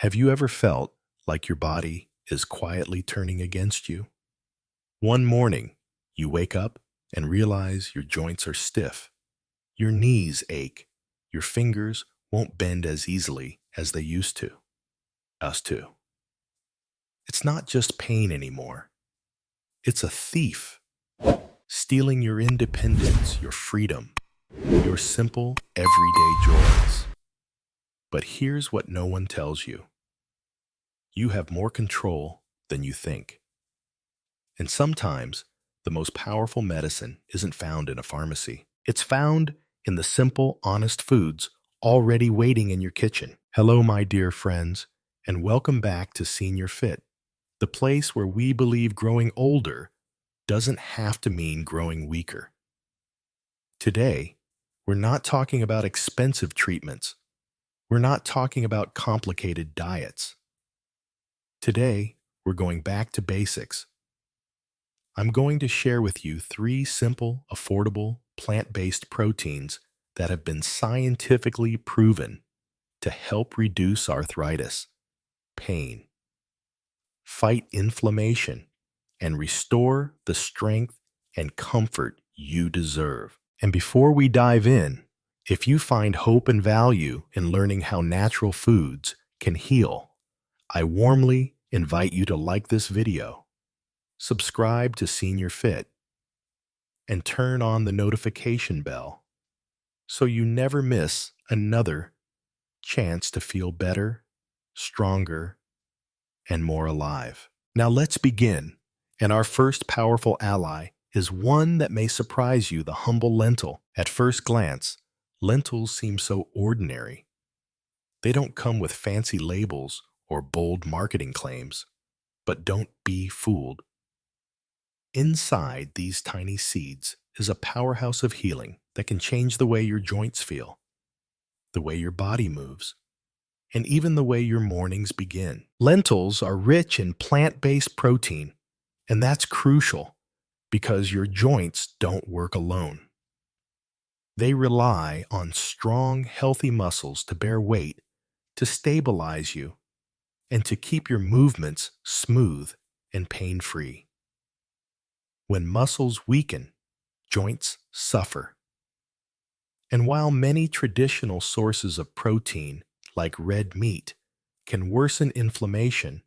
Have you ever felt like your body is quietly turning against you? One morning, you wake up and realize your joints are stiff, your knees ache, your fingers won't bend as easily as they used to. Us too. It's not just pain anymore. It's a thief, stealing your independence, your freedom, your simple, everyday joys. But here's what no one tells you. You have more control than you think. And sometimes, the most powerful medicine isn't found in a pharmacy. It's found in the simple, honest foods already waiting in your kitchen. Hello, my dear friends, and welcome back to Senior Fit, the place where we believe growing older doesn't have to mean growing weaker. Today, we're not talking about expensive treatments. We're not talking about complicated diets. Today, we're going back to basics. I'm going to share with you 3 simple, affordable, plant-based proteins that have been scientifically proven to help reduce arthritis, pain, fight inflammation, and restore the strength and comfort you deserve. And before we dive in, if you find hope and value in learning how natural foods can heal, I warmly invite you to like this video, subscribe to Senior Fit, and turn on the notification bell so you never miss another chance to feel better, stronger, and more alive. Now let's begin. And our first powerful ally is one that may surprise you, the humble lentil. At first glance, lentils seem so ordinary. They don't come with fancy labels or bold marketing claims. But don't be fooled. Inside these tiny seeds is a powerhouse of healing that can change the way your joints feel, the way your body moves, and even the way your mornings begin. Lentils are rich in plant-based protein, and that's crucial because your joints don't work alone. They rely on strong, healthy muscles to bear weight, to stabilize you, and to keep your movements smooth and pain-free. When muscles weaken, joints suffer. And while many traditional sources of protein, like red meat, can worsen inflammation,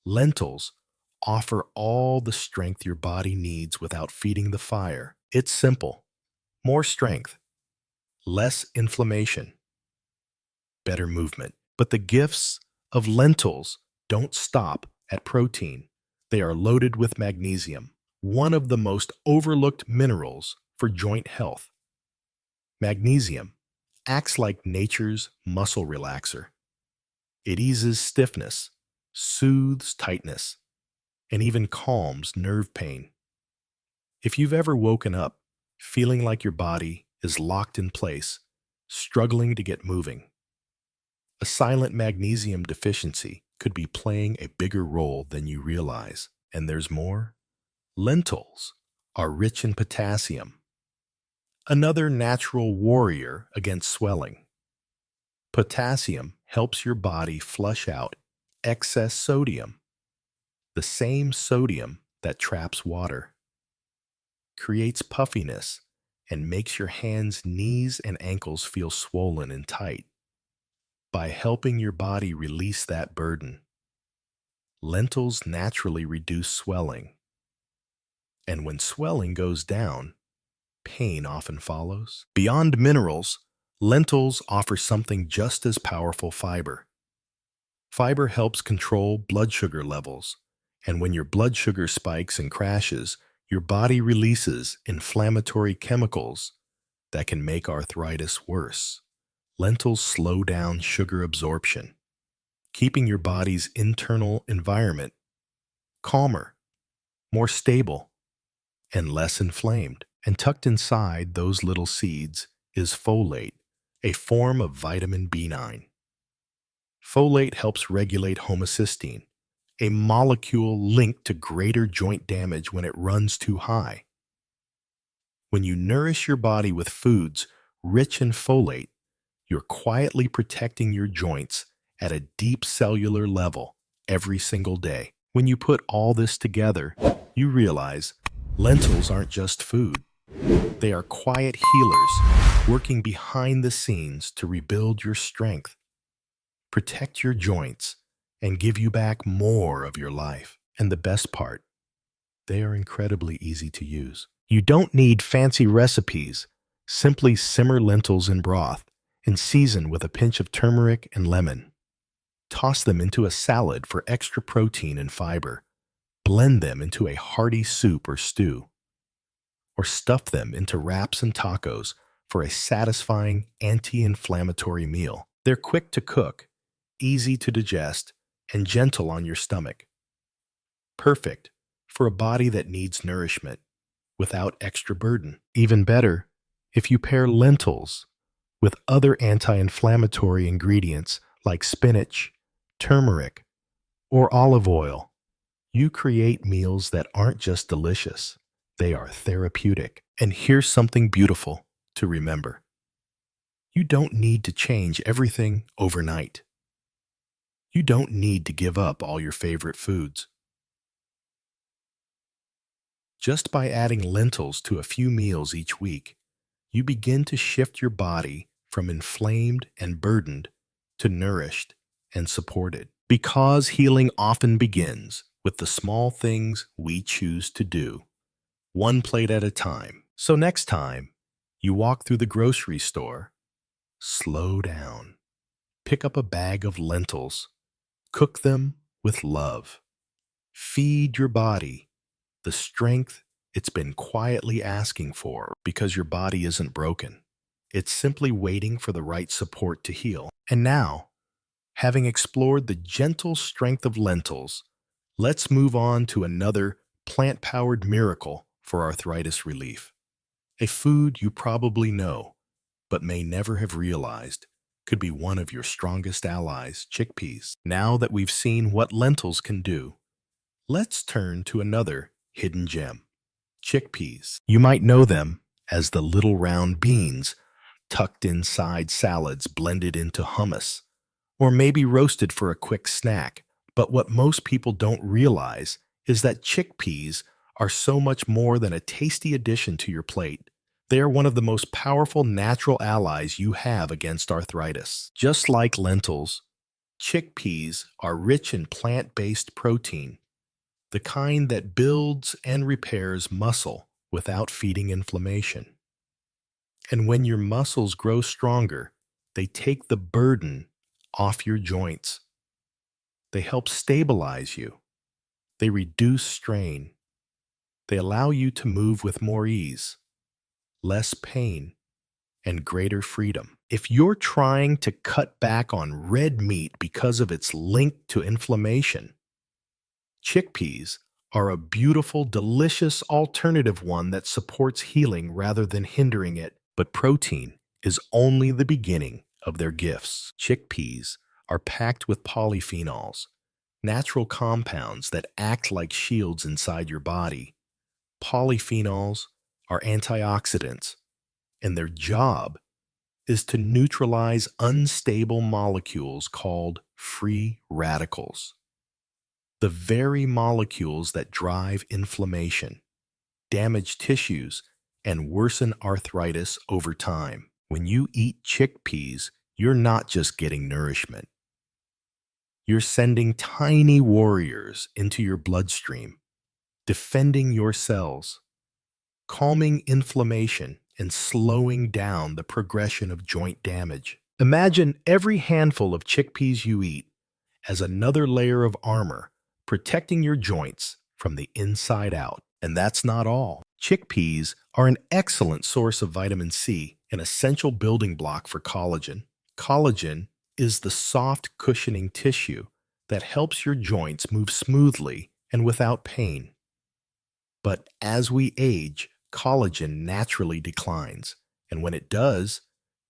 lentils offer all the strength your body needs without feeding the fire. It's simple. More strength, less inflammation, better movement. But the gifts of lentils don't stop at protein. They are loaded with magnesium, one of the most overlooked minerals for joint health. Magnesium acts like nature's muscle relaxer. It eases stiffness, soothes tightness, and even calms nerve pain. If you've ever woken up feeling like your body is locked in place, struggling to get moving, a silent magnesium deficiency could be playing a bigger role than you realize. And there's more. Lentils are rich in potassium, another natural warrior against swelling. Potassium helps your body flush out excess sodium, the same sodium that traps water, creates puffiness, and makes your hands, knees, and ankles feel swollen and tight. By helping your body release that burden, lentils naturally reduce swelling. And when swelling goes down, pain often follows. Beyond minerals, lentils offer something just as powerful: fiber. Fiber helps control blood sugar levels, and when your blood sugar spikes and crashes, your body releases inflammatory chemicals that can make arthritis worse. Lentils slow down sugar absorption, keeping your body's internal environment calmer, more stable, and less inflamed. And tucked inside those little seeds is folate, a form of vitamin B9. Folate helps regulate homocysteine, a molecule linked to greater joint damage when it runs too high. When you nourish your body with foods rich in folate, you're quietly protecting your joints at a deep cellular level every single day. When you put all this together, you realize lentils aren't just food. They are quiet healers working behind the scenes to rebuild your strength, protect your joints, and give you back more of your life. And the best part, they are incredibly easy to use. You don't need fancy recipes. Simply simmer lentils in broth and season with a pinch of turmeric and lemon. Toss them into a salad for extra protein and fiber. Blend them into a hearty soup or stew. Or stuff them into wraps and tacos for a satisfying anti-inflammatory meal. They're quick to cook, easy to digest, and gentle on your stomach. Perfect for a body that needs nourishment without extra burden. Even better, if you pair lentils with other anti-inflammatory ingredients like spinach, turmeric, or olive oil, you create meals that aren't just delicious, they are therapeutic. And here's something beautiful to remember. You don't need to change everything overnight. You don't need to give up all your favorite foods. Just by adding lentils to a few meals each week, you begin to shift your body from inflamed and burdened to nourished and supported. Because healing often begins with the small things we choose to do, one plate at a time. So next time you walk through the grocery store, slow down. Pick up a bag of lentils. Cook them with love. Feed your body the strength it's been quietly asking for, because your body isn't broken. It's simply waiting for the right support to heal. And now, having explored the gentle strength of lentils, let's move on to another plant-powered miracle for arthritis relief. A food you probably know, but may never have realized, could be one of your strongest allies, chickpeas. Now that we've seen what lentils can do, let's turn to another hidden gem, chickpeas. You might know them as the little round beans tucked inside salads blended into hummus, or maybe roasted for a quick snack. But what most people don't realize is that chickpeas are so much more than a tasty addition to your plate. They are one of the most powerful natural allies you have against arthritis. Just like lentils, chickpeas are rich in plant-based protein, the kind that builds and repairs muscle without feeding inflammation. And when your muscles grow stronger, they take the burden off your joints. They help stabilize you. They reduce strain. They allow you to move with more ease, less pain, and greater freedom. If you're trying to cut back on red meat because of its link to inflammation, chickpeas are a beautiful, delicious alternative, one that supports healing rather than hindering it. But protein is only the beginning of their gifts. Chickpeas are packed with polyphenols, natural compounds that act like shields inside your body. Polyphenols are antioxidants, and their job is to neutralize unstable molecules called free radicals. The very molecules that drive inflammation, damage tissues, and worsen arthritis over time. When you eat chickpeas, you're not just getting nourishment. You're sending tiny warriors into your bloodstream, defending your cells, calming inflammation, and slowing down the progression of joint damage. Imagine every handful of chickpeas you eat as another layer of armor, protecting your joints from the inside out. And that's not all. Chickpeas are an excellent source of vitamin C, an essential building block for collagen. Collagen is the soft, cushioning tissue that helps your joints move smoothly and without pain. But as we age, collagen naturally declines, and when it does,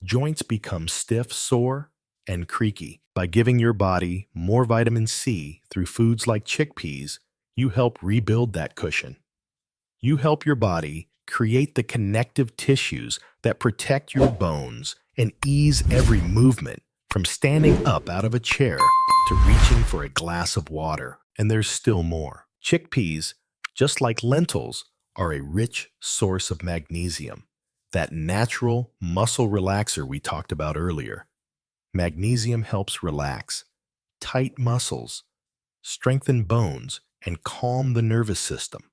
joints become stiff, sore, and creaky. By giving your body more vitamin C through foods like chickpeas, you help rebuild that cushion. You help your body create the connective tissues that protect your bones and ease every movement from standing up out of a chair to reaching for a glass of water. And there's still more. Chickpeas, just like lentils, are a rich source of magnesium, that natural muscle relaxer we talked about earlier. Magnesium helps relax tight muscles, strengthen bones, and calm the nervous system,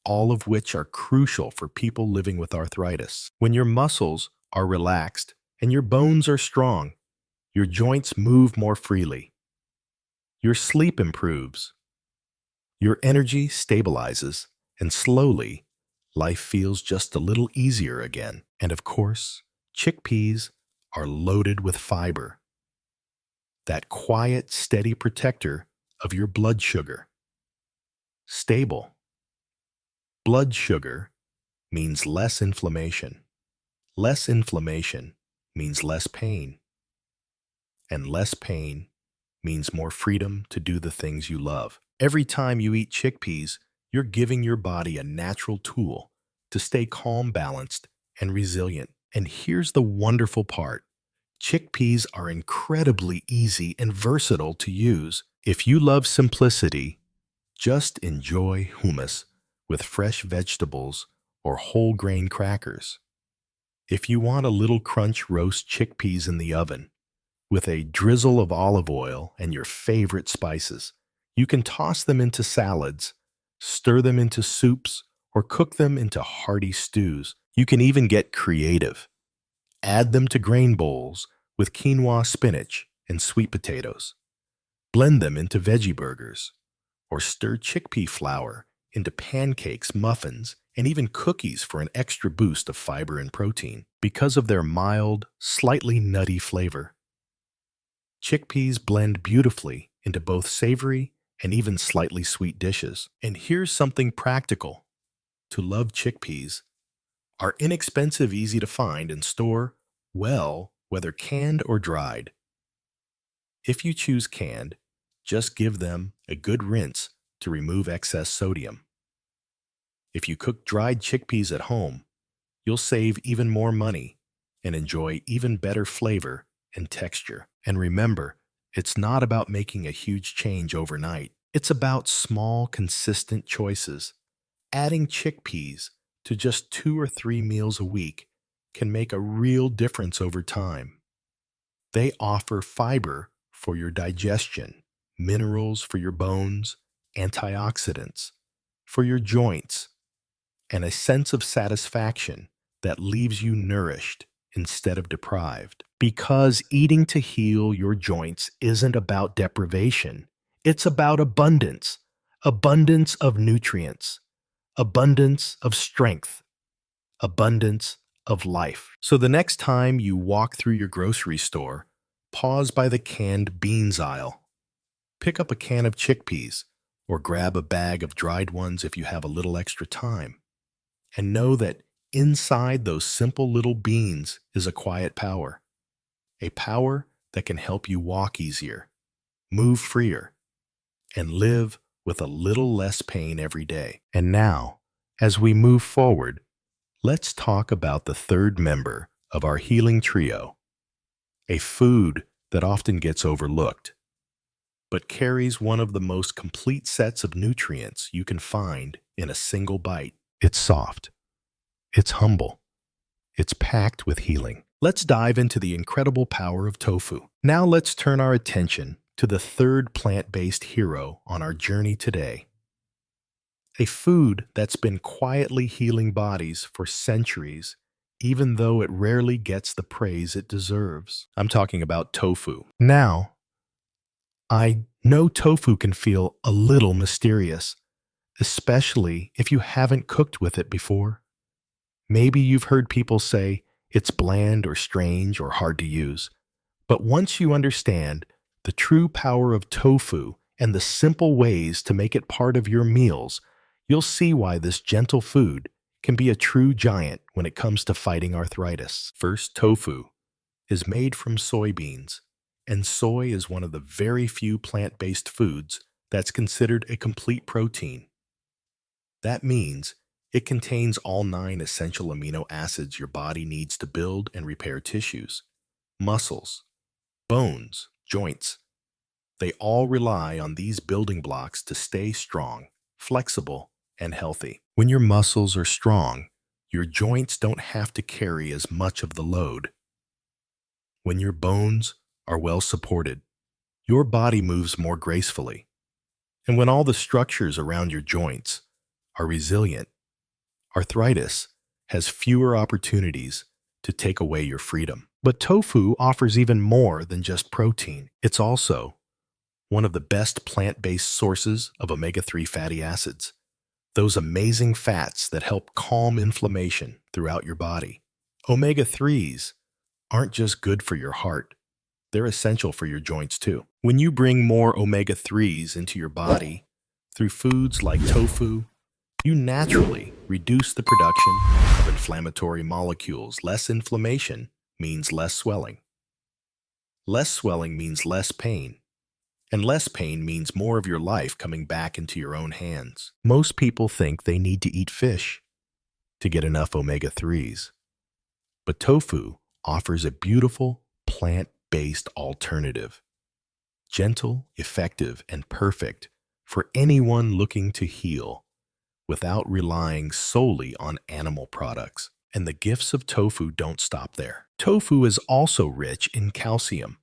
all of which are crucial for people living with arthritis. When your muscles are relaxed and your bones are strong, your joints move more freely. Your sleep improves. Your energy stabilizes, and slowly, life feels just a little easier again. And of course, chickpeas are loaded with fiber, that quiet, steady protector of your blood sugar. Stable. Blood sugar means less inflammation. Less inflammation means less pain. And less pain means more freedom to do the things you love. Every time you eat chickpeas, you're giving your body a natural tool to stay calm, balanced, and resilient. And here's the wonderful part. Chickpeas are incredibly easy and versatile to use. If you love simplicity, just enjoy hummus with fresh vegetables or whole grain crackers. If you want a little crunch, roast chickpeas in the oven with a drizzle of olive oil and your favorite spices. You can toss them into salads, stir them into soups, or cook them into hearty stews. You can even get creative. Add them to grain bowls with quinoa, spinach, and sweet potatoes. Blend them into veggie burgers, or stir chickpea flour into pancakes, muffins, and even cookies for an extra boost of fiber and protein. Because of their mild, slightly nutty flavor, chickpeas blend beautifully into both savory and even slightly sweet dishes. And here's something practical. To love chickpeas are inexpensive, easy to find, and store well, whether canned or dried. If you choose canned, just give them a good rinse to remove excess sodium. If you cook dried chickpeas at home, you'll save even more money and enjoy even better flavor and texture. And remember, it's not about making a huge change overnight. It's about small, consistent choices. Adding chickpeas to just 2 or 3 meals a week can make a real difference over time. They offer fiber for your digestion, minerals for your bones, antioxidants for your joints, and a sense of satisfaction that leaves you nourished instead of deprived. Because eating to heal your joints isn't about deprivation. It's about abundance. Abundance of nutrients. Abundance of strength. Abundance of life. So the next time you walk through your grocery store, pause by the canned beans aisle. Pick up a can of chickpeas or grab a bag of dried ones if you have a little extra time. And know that inside those simple little beans is a quiet power. A power that can help you walk easier, move freer, and live with a little less pain every day. And now, as we move forward, let's talk about the third member of our healing trio, a food that often gets overlooked, but carries one of the most complete sets of nutrients you can find in a single bite. It's soft. It's humble. It's packed with healing. Let's dive into the incredible power of tofu. Now let's turn our attention to the third plant-based hero on our journey today. A food that's been quietly healing bodies for centuries, even though it rarely gets the praise it deserves. I'm talking about tofu. Now, I know tofu can feel a little mysterious, especially if you haven't cooked with it before. Maybe you've heard people say it's bland or strange or hard to use. But once you understand the true power of tofu and the simple ways to make it part of your meals, you'll see why this gentle food can be a true giant when it comes to fighting arthritis. First, tofu is made from soybeans, and soy is one of the very few plant-based foods that's considered a complete protein. That means it contains all 9 essential amino acids your body needs to build and repair tissues, muscles, bones, joints. They all rely on these building blocks to stay strong, flexible, and healthy. When your muscles are strong, your joints don't have to carry as much of the load. When your bones are well supported, your body moves more gracefully. And when all the structures around your joints are resilient, arthritis has fewer opportunities to take away your freedom. But tofu offers even more than just protein. It's also one of the best plant-based sources of omega-3 fatty acids, those amazing fats that help calm inflammation throughout your body. Omega-3s aren't just good for your heart, they're essential for your joints too. When you bring more omega-3s into your body through foods like tofu, you naturally reduce the production of inflammatory molecules. Less inflammation means less swelling. Less swelling means less pain. And less pain means more of your life coming back into your own hands. Most people think they need to eat fish to get enough omega-3s. But tofu offers a beautiful plant-based alternative. Gentle, effective, and perfect for anyone looking to heal without relying solely on animal products. And the gifts of tofu don't stop there. Tofu is also rich in calcium,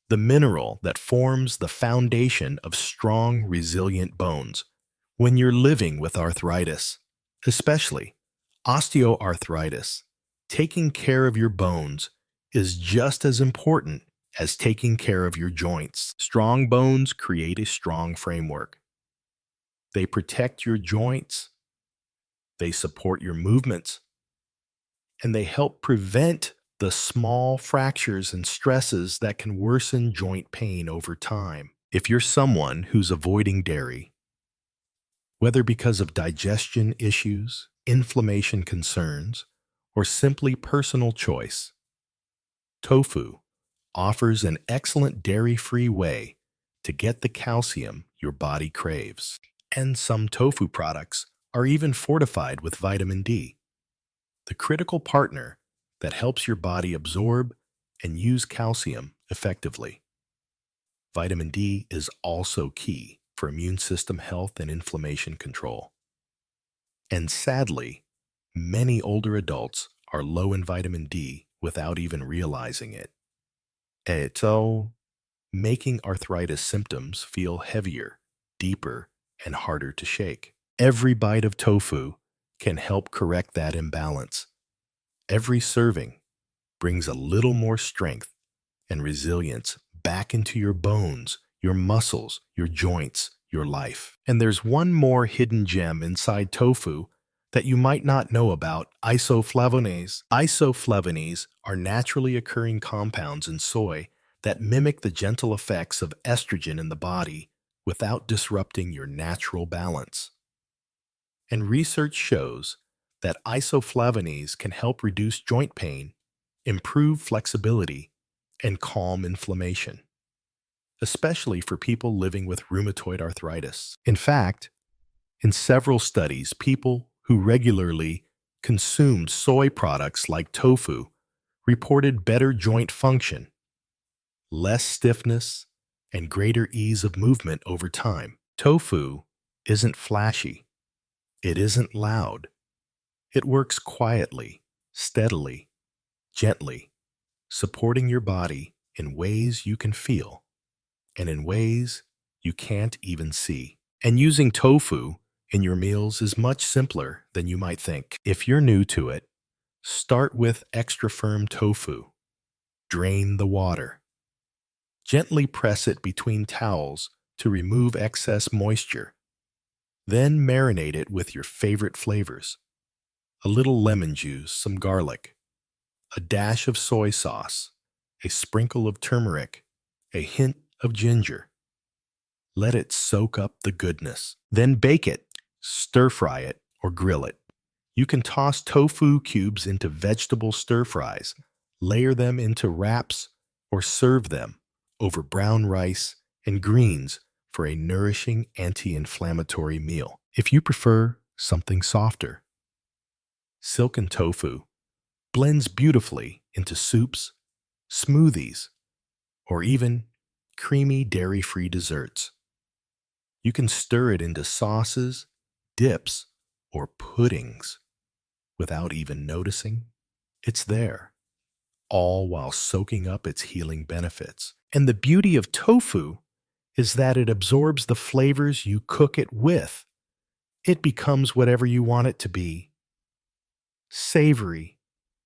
the mineral that forms the foundation of strong, resilient bones. When you're living with arthritis, especially osteoarthritis, taking care of your bones is just as important as taking care of your joints. Strong bones create a strong framework. They protect your joints, they support your movements, and they help prevent the small fractures and stresses that can worsen joint pain over time. If you're someone who's avoiding dairy, whether because of digestion issues, inflammation concerns, or simply personal choice, tofu offers an excellent dairy-free way to get the calcium your body craves. And some tofu products are even fortified with vitamin D, the critical partner that helps your body absorb and use calcium effectively. Vitamin D is also key for immune system health and inflammation control. And sadly, many older adults are low in vitamin D without even realizing it. So, making arthritis symptoms feel heavier, deeper, and harder to shake. Every bite of tofu can help correct that imbalance. Every serving brings a little more strength and resilience back into your bones, your muscles, your joints, your life. And there's one more hidden gem inside tofu that you might not know about: isoflavones. Isoflavones are naturally occurring compounds in soy that mimic the gentle effects of estrogen in the body without disrupting your natural balance. And research shows that isoflavones can help reduce joint pain, improve flexibility, and calm inflammation, especially for people living with rheumatoid arthritis. In fact, in several studies, people who regularly consumed soy products like tofu reported better joint function, less stiffness, and greater ease of movement over time. Tofu isn't flashy. It isn't loud. It works quietly, steadily, gently, supporting your body in ways you can feel and in ways you can't even see. And using tofu in your meals is much simpler than you might think. If you're new to it, start with extra firm tofu. Drain the water. Gently press it between towels to remove excess moisture. Then marinate it with your favorite flavors: a little lemon juice, some garlic, a dash of soy sauce, a sprinkle of turmeric, a hint of ginger. Let it soak up the goodness. Then bake it, stir-fry it, or grill it. You can toss tofu cubes into vegetable stir-fries, layer them into wraps, or serve them over brown rice and greens for a nourishing anti-inflammatory meal. If you prefer something softer, silken tofu blends beautifully into soups, smoothies, or even creamy dairy-free desserts. You can stir it into sauces, dips, or puddings without even noticing. It's there, all while soaking up its healing benefits. And the beauty of tofu is that it absorbs the flavors you cook it with. It becomes whatever you want it to be: savory,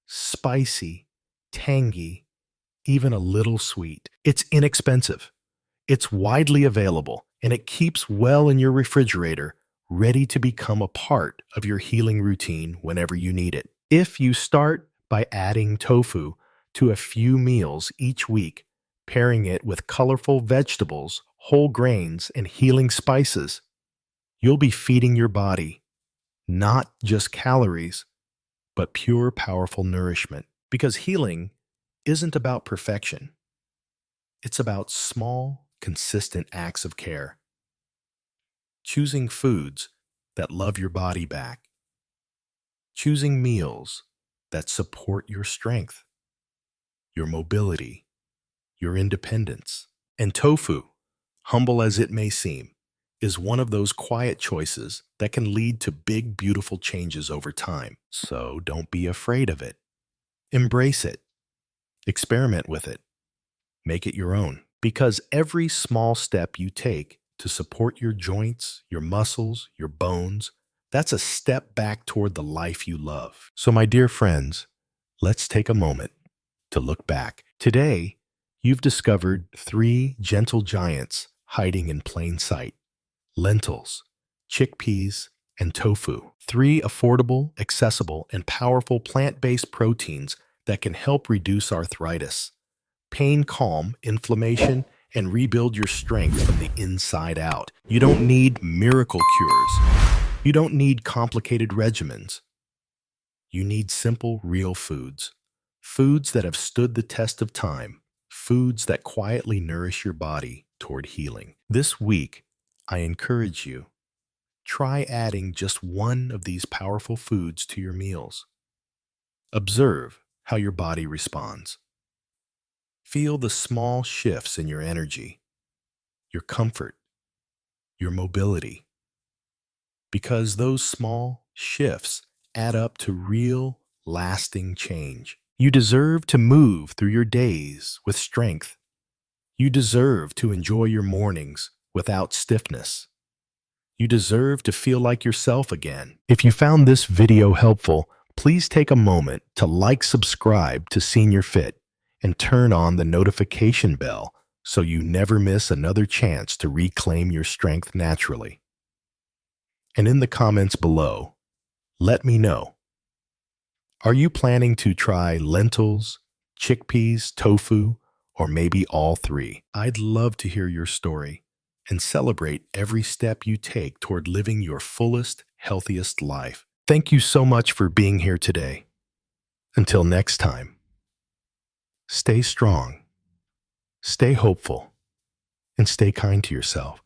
spicy, tangy, even a little sweet. It's inexpensive, it's widely available, and it keeps well in your refrigerator, ready to become a part of your healing routine whenever you need it. If you start by adding tofu to a few meals each week, pairing it with colorful vegetables, whole grains, and healing spices, you'll be feeding your body not just calories, but pure, powerful nourishment. Because healing isn't about perfection. It's about small, consistent acts of care. Choosing foods that love your body back. Choosing meals that support your strength, your mobility, your independence. And tofu, humble as it may seem, is one of those quiet choices that can lead to big, beautiful changes over time. So don't be afraid of it. Embrace it. Experiment with it. Make it your own. Because every small step you take to support your joints, your muscles, your bones, that's a step back toward the life you love. So my dear friends, let's take a moment to look back. Today, you've discovered 3 gentle giants hiding in plain sight: lentils, chickpeas, and tofu. 3 affordable, accessible, and powerful plant-based proteins that can help reduce arthritis, pain, calm inflammation, and rebuild your strength from the inside out. You don't need miracle cures. You don't need complicated regimens. You need simple, real foods. Foods that have stood the test of time. Foods that quietly nourish your body toward healing. This week, I encourage you, try adding just one of these powerful foods to your meals. Observe how your body responds. Feel the small shifts in your energy, your comfort, your mobility. Because those small shifts add up to real, lasting change. You deserve to move through your days with strength. You deserve to enjoy your mornings without stiffness. You deserve to feel like yourself again. If you found this video helpful, please take a moment to subscribe to Senior Fit and turn on the notification bell so you never miss another chance to reclaim your strength naturally. And in the comments below, let me know. Are you planning to try lentils, chickpeas, tofu, or maybe all 3? I'd love to hear your story and celebrate every step you take toward living your fullest, healthiest life. Thank you so much for being here today. Until next time, stay strong, stay hopeful, and stay kind to yourself.